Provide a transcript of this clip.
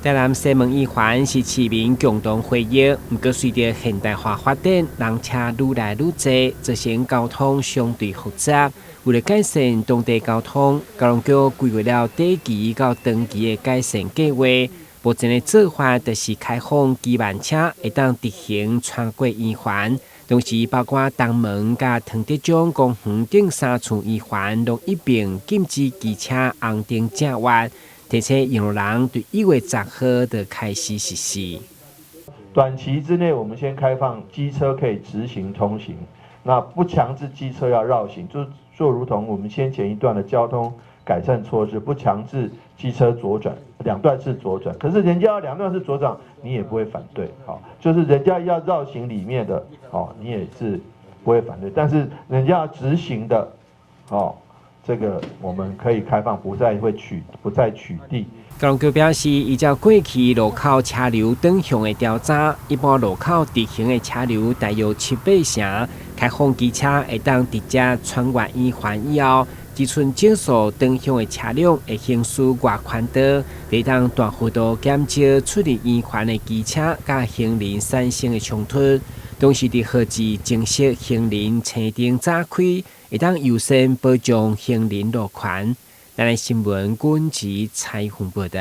台南西门圆环是市民共同回忆，不过随着现代化发展，人车愈来愈多，造成交通相对复杂。为了改善当地交通，高雄局规划了短期到长期的改善计划。目前的做法就是开放基慢车会当直行穿过圆环，同时包括东门甲唐德庄公园顶3处圆环，拢一并禁止机车红灯正弯。提醒用路人对1月10号就开始实施。短期之内，我们先开放机车可以直行通行，那不强制机车要绕行，就如同我们先前一段的交通改善措施，不强制机车左转，2段式左转。可是人家要2段式左转，你也不会反对，好，就是人家要绕行里面的，好，你也是不会反对。但是人家要直行的，好。这个我们可以开放，不再取缔。高雄局表示，依照过去路口车流转向的调查，一般路口直行的车流大约7-8成，开放机车会当直接穿越圆环以后，只剩正数转向的车辆会行驶外宽道，会当大幅度减少出入圆环的机车甲行人产生的冲突。同时，伫号志正式行人青灯早开，会当优先保障行人路权。咱的新闻管制采访报道。